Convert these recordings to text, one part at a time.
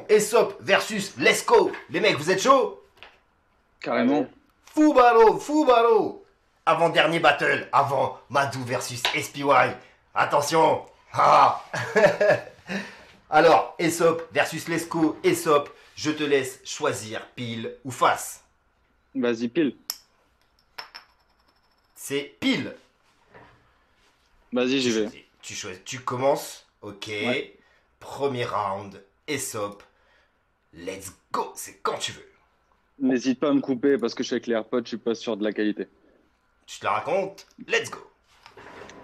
Aesop versus Lesco. Les mecs, vous êtes chauds? Carrément. Fubaro, Fubaro. Avant-dernier battle, avant Madou versus SPY. Attention. Ah. Alors, Aesop versus Lesco. Aesop, je te laisse choisir pile ou face. Vas-y, pile. C'est pile. Vas-y, j'y vais. Tu choisis. Tu commences. Ok. Ouais. Premier round. Aesop. Let's go. C'est quand tu veux. N'hésite pas à me couper parce que je suis avec les AirPods, je suis pas sûr de la qualité. Tu te la racontes. Let's go.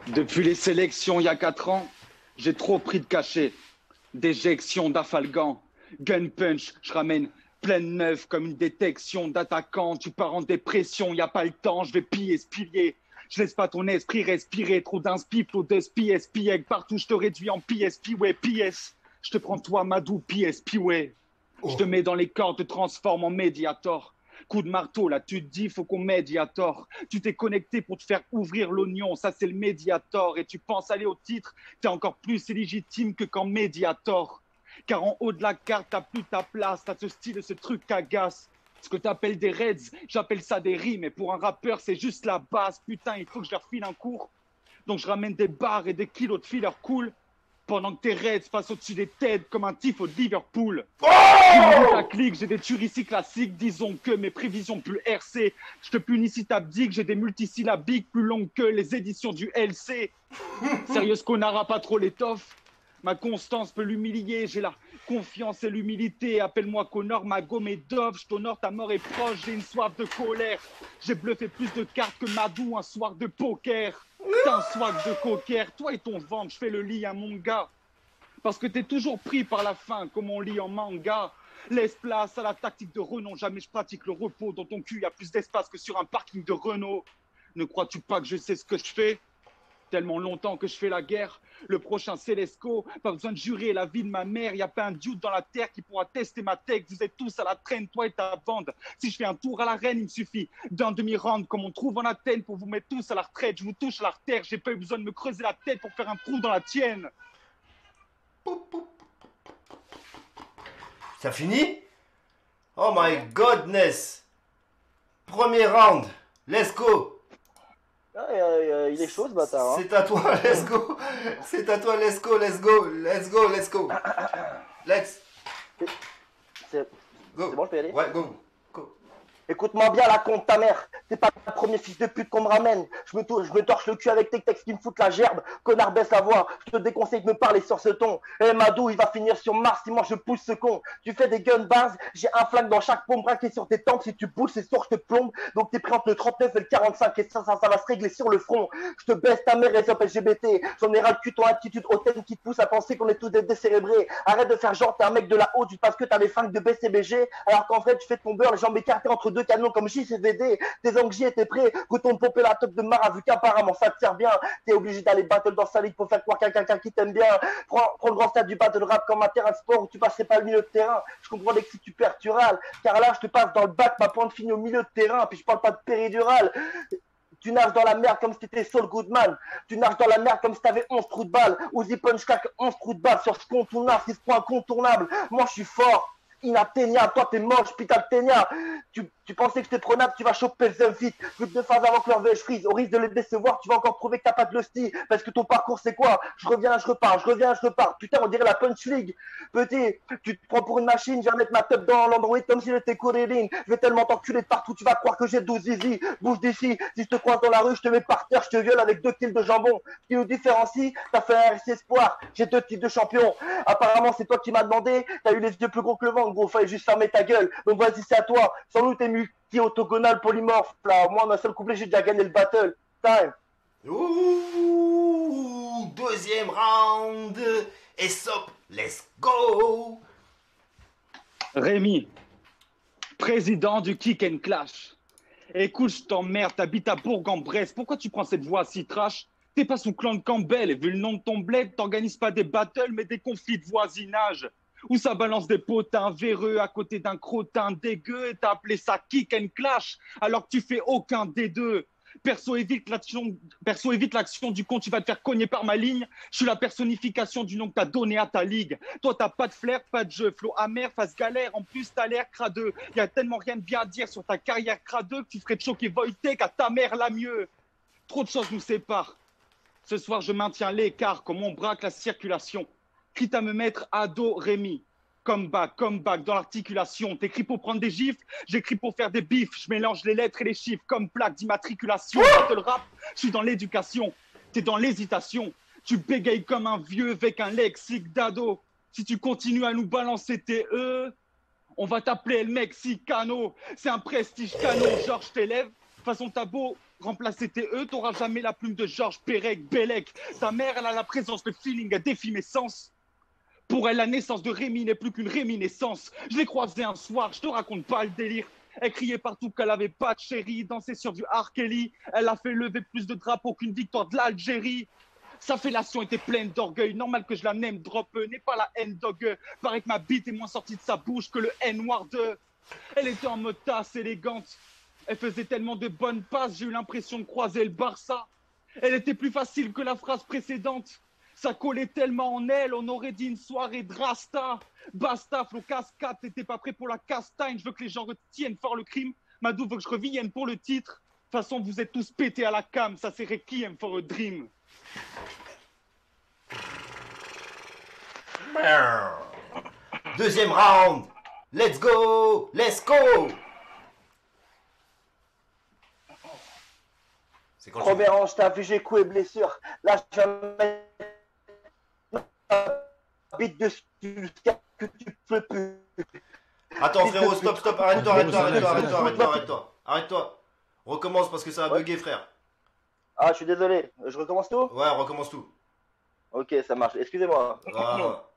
Depuis les sélections il y a 4 ans, j'ai trop pris de cachets. Déjection d'Afalgan. Gun punch, je ramène pleine neuf comme une détection d'attaquant. Tu pars en dépression, y a pas le temps, je vais piller ce pilier. Je laisse pas ton esprit respirer, trop d'inspi, plot de PSP, partout je te réduis en PSP, ouais, PS. Je te prends toi, Madou, PSP, ouais. Je te mets dans les cordes, te transforme en Mediator. Coup de marteau, là, tu te dis, faut qu'on Mediator. Tu t'es connecté pour te faire ouvrir l'oignon, ça c'est le Mediator. Et tu penses aller au titre, t'es encore plus illégitime que quand Mediator. Car en haut de la carte, t'as plus ta place, t'as ce style et ce truc qu'agace. Ce que t'appelles des raids, j'appelle ça des rimes. Et pour un rappeur, c'est juste la base. Putain, il faut que je leur file un cours. Donc je ramène des barres et des kilos de filler cool. Pendant que tes raids passent au-dessus des têtes comme un tifo de Liverpool. Ta clique, j'ai des tueries classiques. Disons que mes prévisions plus RC. Je te punis si t'abdiques, j'ai des multisyllabiques plus longues que les éditions du LC. Sérieuse connard, pas trop l'étoffe. Ma constance peut l'humilier, j'ai la confiance et l'humilité. Appelle-moi Connor, ma gomme est dove. Je t'honore, ta mort est proche, j'ai une soif de colère. J'ai bluffé plus de cartes que Madou un soir de poker. T'as un swag de cocker, toi et ton ventre, je fais le lit à mon gars. Parce que t'es toujours pris par la faim, comme on lit en manga. Laisse place à la tactique de Renault, jamais je pratique le repos. Dans ton cul, y a plus d'espace que sur un parking de Renault. Ne crois-tu pas que je sais ce que je fais? Tellement longtemps que je fais la guerre. Le prochain c'est Lesco. Pas besoin de jurer la vie de ma mère. Y a pas un dude dans la terre qui pourra tester ma tech. Vous êtes tous à la traîne, toi et ta bande. Si je fais un tour à l'arène, il me suffit d'un demi-round comme on trouve en Athènes pour vous mettre tous à la retraite. Je vous touche à la terre. J'ai pas eu besoin de me creuser la tête pour faire un trou dans la tienne. Ça finit? Oh my godness. Premier round. Let's go. Ah, il est chaud ce bâtard. Hein. C'est à toi, let's go. C'est à toi, let's go, let's go, let's go, let's go. Let's C'est go. bon, je peux y aller? Ouais, go. Go. Écoute-moi bien, la compte ta mère. T'es pas le premier fils de pute qu'on me ramène. Je me torche le cul avec tes textes qui me foutent la gerbe. Connard, baisse la voix. Je te déconseille de me parler sur ce ton. Eh Madou, il va finir sur Mars si moi je pousse ce con. Tu fais des gun bars. J'ai un flingue dans chaque paume braqué sur tes tempes. Si tu pousses, c'est sûr, je te plombe. Donc t'es pris entre le 39 et le 45. Et ça va se régler sur le front. Je te baisse ta mère et les LGBT. J'en ai ras le cul ton attitude hautaine qui te pousse à penser qu'on est tous des décérébrés. Arrête de faire genre, t'es un mec de la haute parce que t'as les flingues de BCBG. Alors qu'en vrai, tu fais ton beurre, les jambes écartées entre deux canons comme JCVD. Tes anxiés étaient prêts. Retourne pomper la top de Mara vu qu'apparemment ça te sert bien. T'es obligé d'aller battle dans sa ligue pour faire croire quelqu'un qui t'aime bien. Prends le grand stade du battle rap comme un terrain de sport où tu passerais pas le milieu de terrain. Je comprendrais que si tu perds, tu râles. Car là, je te passe dans le bac, ma pointe finit au milieu de terrain. Puis je parle pas de péridurale. Tu nages dans la merde comme si t'étais Saul Goodman. Tu nages dans la merde comme si t'avais 11 trous de balles. Uzi Punch claque 11 trous de balles sur ce contournable, c'est ce point incontournable. Moi, je suis fort. Inatteignable, toi t'es moche, putain de ténia. Tu pensais que j'étais prenable, tu vas choper le vite. Plus de 2 phases avant que leur je frise. Au risque de les décevoir, tu vas encore prouver que t'as pas de l'hostie. Parce que ton parcours c'est quoi? Je reviens, je repars, je reviens, je repars. Putain, on dirait la Punch League. Petit, tu te prends pour une machine, je viens mettre ma tête dans l'Android comme si j'étais Coréline. Je vais tellement t'enculer de partout, tu vas croire que j'ai 12 zizi. Bouge d'ici, si je te croise dans la rue, je te mets par terre, je te viole avec 2 kilos de jambon. Ce qui nous différencie, t'as fait un RC Espoir, j'ai 2 titres de champion. Apparemment, c'est toi qui m'as demandé, t'as eu les yeux plus gros que le ventre, gros, fallait juste fermer ta gueule. Donc vas-y, c'est à toi. Sans nous, t'es multi-autogonal polymorphe. Là, moi, d'un seul couplet, j'ai déjà gagné le battle. Time. Ouh, deuxième round. Aesop, let's go. Rémi, président du Kick and Clash. Écoute, je t'emmerde, t'habites à Bourg-en-Bresse. Pourquoi tu prends cette voie si trash? T'es pas sous clan de Campbell et vu le nom de ton bled, t'organises pas des battles mais des conflits de voisinage. Où ça balance des potins véreux à côté d'un crottin dégueu et t'as appelé ça Kick and Clash alors que tu fais aucun des deux. Perso évite l'action du con, tu vas te faire cogner par ma ligne. Je suis la personnification du nom que t'as donné à ta ligue. Toi, t'as pas de flair, pas de jeu, flow amer, face galère. En plus, t'as l'air cradeux. Y a tellement rien de bien à dire sur ta carrière cradeux que tu ferais de choquer Wojtek à ta mère la mieux. Trop de choses nous séparent. Ce soir, je maintiens l'écart comme on braque la circulation. Quitte à me mettre à dos, Rémi. Comeback dans l'articulation. T'écris pour prendre des gifles, j'écris pour faire des bifs. Je mélange les lettres et les chiffres comme plaque d'immatriculation. Battle rap, je suis dans l'éducation. T'es dans l'hésitation. Tu bégayes comme un vieux avec un lexique d'ado. Si tu continues à nous balancer tes on va t'appeler le Mexicano. C'est un prestige canon. Georges t'élève. Façon t'as beau remplacer tes t'auras jamais la plume de Georges Perec, Bellec. Ta mère, elle a la présence, le feeling, elle défie mes sens. Pour elle, la naissance de Rémi n'est plus qu'une réminiscence. Je l'ai croisée un soir, je te raconte pas le délire. Elle criait partout qu'elle avait pas de chérie, dansait sur du R. Kelly. Elle a fait lever plus de drapeaux qu'une victoire de l'Algérie. Sa fellation était pleine d'orgueil, normal que je la name drop, n'est pas la haine dog. Paraît que ma bite est moins sortie de sa bouche que le N-Noir de. Elle était en mode tasse élégante. Elle faisait tellement de bonnes passes, j'ai eu l'impression de croiser le Barça. Elle était plus facile que la phrase précédente. Ça collait tellement en elle, on aurait dit une soirée de Rasta. Basta, Flo cascade, t'étais pas prêt pour la castagne. Je veux que les gens retiennent fort le crime. Madou veut que je revienne pour le titre. De toute façon, vous êtes tous pétés à la cam. Ça c'est Requiem for a Dream. Deuxième round. Let's go. Let's go. Premier round, je t'ai infligé coups et blessures. Là, je vais mettre bite dessus jusqu'à que tu peux plus. Attends frérot, stop, arrête-toi. Recommence parce que ça va bugger frère. Ah, je suis désolé. Je recommence tout? Ouais, recommence tout. Ok, ça marche. Excusez-moi. Ah.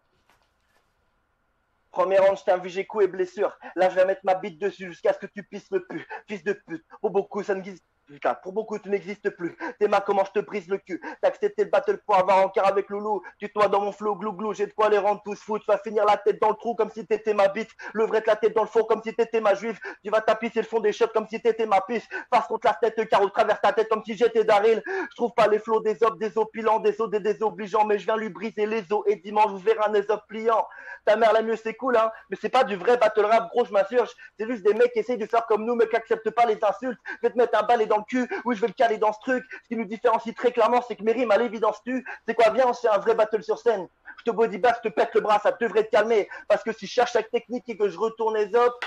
Premier round, je t'ai infligé coups et blessures. Là, je vais mettre ma bite dessus jusqu'à ce que tu pisses le pu. Fils de pute. Pour beaucoup, ça ne guise. Putain, pour beaucoup, tu n'existes plus. T'es ma comment je te brise le cul. T'as accepté le battle pour avoir en quart avec Loulou. Tu te noies dans mon flow, glou glou. J'ai de quoi les rendre tous fous. Tu vas finir la tête dans le trou comme si t'étais ma bite. Levrette la tête dans le four comme si t'étais ma juive. Tu vas tapisser le fond des shots comme si t'étais ma pisse. Face contre la tête, carreau traverse ta tête comme si j'étais Daryl. Je trouve pas les flots des os, des opilants, des os, des désobligeants. Mais je viens lui briser les os. Et dimanche, vous verrez un ésop pliant. Ta mère la mieux, c'est cool, hein. Mais c'est pas du vrai battle rap, gros, je m'insurge. C'est juste des mecs qui essayent de faire comme nous, mais qui acceptent pas les insultes. Je vais te mettre un balai dans le cul. Oui, je vais le caler dans ce truc. Ce qui nous différencie très clairement, c'est que mes rimes à l'évidence tu. C'est quoi, viens, on se fait un vrai battle sur scène. Je te bodybag, je te pète le bras, ça devrait te calmer. Parce que si je cherche chaque technique et que je retourne les autres,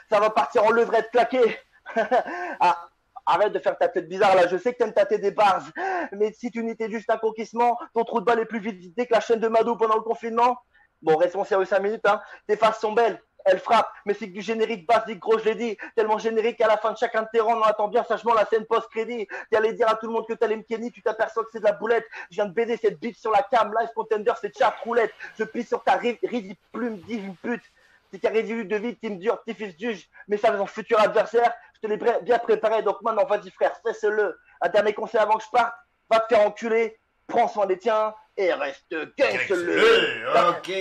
ça va partir en levrette claquée. Ah, arrête de faire ta tête bizarre là, je sais que t'aimes tâter des bars. Mais si tu n'étais juste un conquistement, ton trou de balle est plus vite vidé que la chaîne de Madou pendant le confinement. Bon, restons sérieux 5 minutes, hein. Tes faces sont belles. Elle frappe, mais c'est que du générique basique, gros, je l'ai dit. Tellement générique qu'à la fin de chacun de tes rangs, on attend bien sagement la scène post-crédit. Tu allais dire à tout le monde que t'allais me kenny, tu t'aperçois que c'est de la boulette. Je viens de baiser cette bite sur la cam, live contender, c'est chat roulette. Je pisse sur ta ride plume, dis une pute. C'est qu'un résidu de vie, team dur, petit fils juge. Message en futur adversaire, je te l'ai bien préparé, donc maintenant, vas-y frère, fais-le. Un dernier conseil avant que je parte, va te faire enculer, prends soin des tiens et reste gangster. Ok.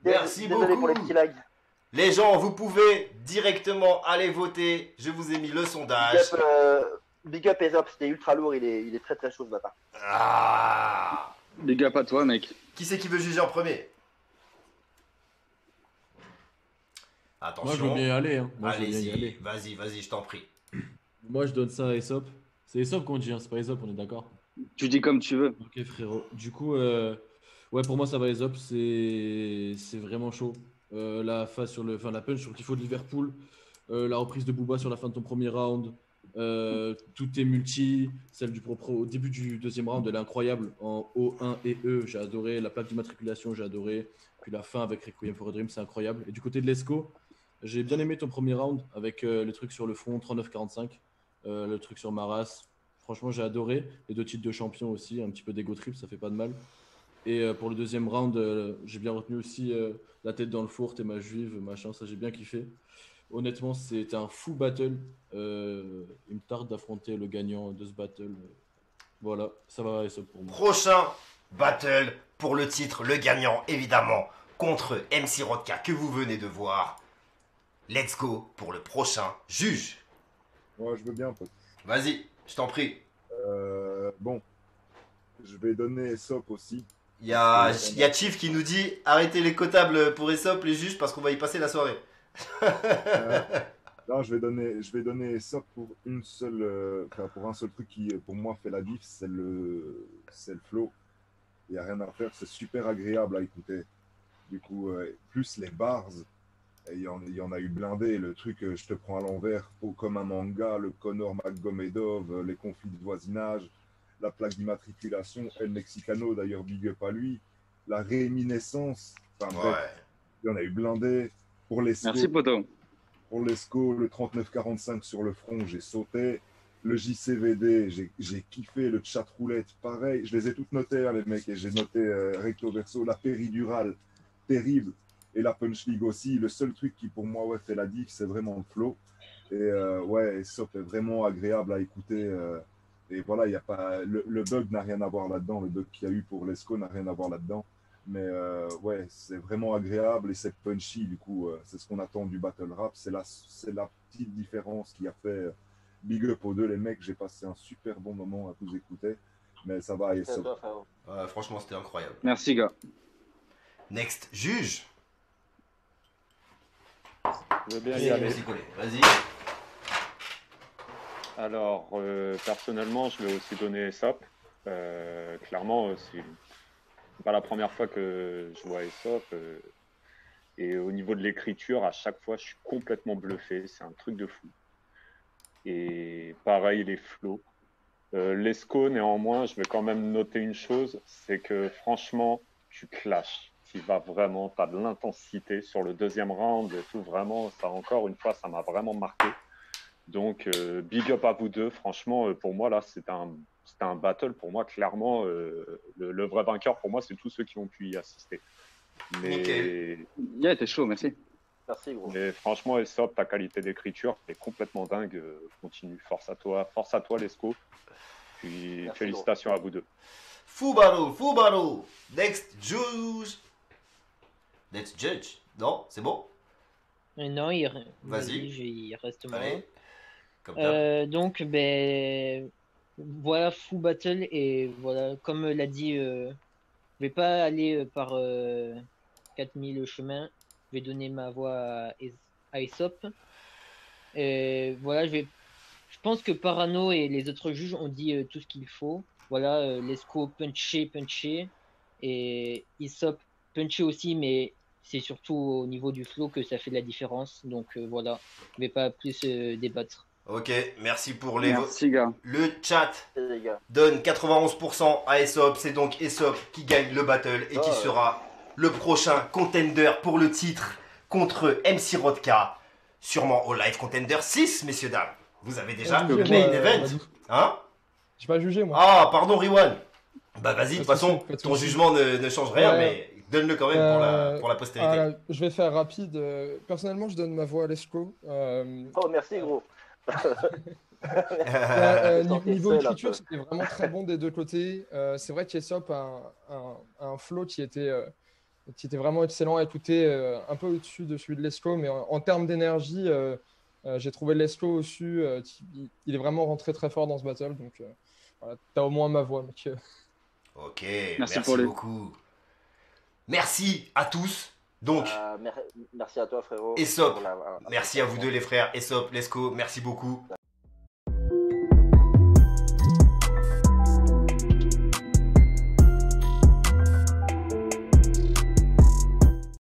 Merci Désolé beaucoup. pour les petits lags. Les gens, vous pouvez directement aller voter. Je vous ai mis le sondage. Big up Aesop, c'était ultra lourd, il est très très chaud ce bâtard. Ah. Big up à toi, mec. Qui c'est qui veut juger en premier? Attention. Moi, je veux bien y aller. Hein. Allez-y, vas-y, je t'en prie. Moi, je donne ça à Aesop. C'est Aesop qu'on dit, hein, c'est pas Aesop, on est d'accord? Tu dis comme tu veux. Ok, frérot. Du coup, ouais, pour moi, ça va Aesop. C'est vraiment chaud. La phase sur la punch sur le tifo de Liverpool. La reprise de Booba sur la fin de ton premier round. Tout est multi. Celle au début du deuxième round, elle est incroyable. En O1 et E, j'ai adoré. La plaque d'immatriculation, j'ai adoré. Puis la fin avec Requiem for a Dream, c'est incroyable. Et du côté de Lesco, j'ai bien aimé ton premier round avec le truc sur le front 39-45. Le truc sur Maras. Franchement, j'ai adoré. Les 2 titres de champion aussi. Un petit peu d'ego trip, ça fait pas de mal. Et pour le deuxième round, j'ai bien retenu aussi la tête dans le four, t'es ma juive, machin, ça j'ai bien kiffé. Honnêtement, c'était un fou battle. Il me tarde d'affronter le gagnant de ce battle. Voilà, ça va et ça pour moi. Prochain battle pour le titre, le gagnant évidemment, contre MC Rodka que vous venez de voir. Let's go pour le prochain juge. Ouais, je veux bien, pote. Vas-y. Je t'en prie. Bon, je vais donner Aesop aussi. Il y a Chief qui nous dit arrêtez les cotables pour Aesop, les juges, parce qu'on va y passer la soirée. Non, je vais donner Aesop pour pour un seul truc qui, pour moi, fait la diff, c'est le flow. Il n'y a rien à faire, c'est super agréable à écouter. Du coup, plus les bars, il y en a eu blindé. Le truc, je te prends à l'envers, comme un manga, le Conor McGomedov, les conflits de voisinage, la plaque d'immatriculation, El Mexicano, d'ailleurs, big up à lui, la réminiscence, enfin bref, Ouais. il y en a eu blindé. Pour les Merci, poto. Pour l'ESCO, le 3945 sur le front, j'ai sauté. Le JCVD, j'ai kiffé. Le chat roulette, pareil. Je les ai toutes notées, hein, les mecs. Et j'ai noté recto verso. La péridurale, terrible. Et la punch league aussi. Le seul truc qui, pour moi, ouais, fait la diff, c'est vraiment le flow. Et ouais, Sop est vraiment agréable à écouter. Et voilà, y a pas, le bug n'a rien à voir là-dedans. Le bug qu'il y a eu pour l'ESCO n'a rien à voir là-dedans. Mais ouais, c'est vraiment agréable et c'est punchy. Du coup, c'est ce qu'on attend du battle rap. C'est la petite différence qui a fait big up aux deux, les mecs. J'ai passé un super bon moment à tous écouter. Mais ça va, C'est à toi, frérot. Franchement, c'était incroyable. Merci, gars. Next, juge. Je veux bien y Vas-y, aller. vas-y, Collet, vas-y. Alors, personnellement, je vais aussi donner Aesop. Clairement, c'est pas la première fois que je vois Aesop. Et au niveau de l'écriture, à chaque fois, je suis complètement bluffé. C'est un truc de fou. Et pareil, les flows. L'ESCO, néanmoins, je vais quand même noter une chose, c'est que franchement, tu clashes. Tu vas vraiment, tu as de l'intensité sur le deuxième round et tout. Vraiment, ça encore une fois, ça m'a vraiment marqué. Donc, big up à vous deux. Franchement, pour moi, là, c'était un battle. Pour moi, clairement, le vrai vainqueur, pour moi, c'est tous ceux qui ont pu y assister. Nickel. Yeah, t'es chaud, merci. Merci, gros. Mais franchement, Aesop, ta qualité d'écriture est complètement dingue. Continue. Force à toi, Lesco. Puis Merci, félicitations à vous deux. Fubaro. Next, juge. Next judge. Non, c'est bon? Non, Vas-y. il reste moi. Allez. Comme d'hab. Donc, ben, voilà, full battle. Et voilà, comme l'a dit, je vais pas aller par 4000 chemins. Je vais donner ma voix à Aesop. Et voilà, je pense que Parano et les autres juges ont dit tout ce qu'il faut. Voilà, Lesco punché. Et Aesop punché aussi, mais c'est surtout au niveau du flow que ça fait la différence. Donc voilà, je vais pas plus débattre. Ok, merci pour les votes. Merci, gars. Le chat Et les gars. donne 91% à Aesop. C'est donc Aesop qui gagne le battle et qui sera le prochain contender pour le titre contre MC Rodka. Sûrement au Live Contender 6, messieurs, dames. Vous avez déjà Pas le jugé, main moi, event. Madou. Hein? J'ai pas jugé, moi. Ah, pardon, Riwan. Bah vas-y, de toute Pas de façon, souci, pas de ton souci. jugement ne change rien, Ouais. mais donne-le quand même pour la postérité. Voilà, je vais faire rapide. Personnellement, je donne ma voix à Lesco. Oh, merci, gros. Niveau écriture, c'était vraiment très bon des deux côtés. C'est vrai qu'Aesop a un flow qui était vraiment excellent à écouter, un peu au-dessus de celui de Lesco, mais en termes d'énergie, j'ai trouvé Lesco au-dessus. Il est vraiment rentré très fort dans ce battle, donc voilà, t'as au moins ma voix, mec. Ok, Merci merci pour les- beaucoup. Merci à tous. Donc, Merci à toi, frérot. Aesop, Pour la- merci à vous deux les frères. Aesop, Lesco, merci beaucoup.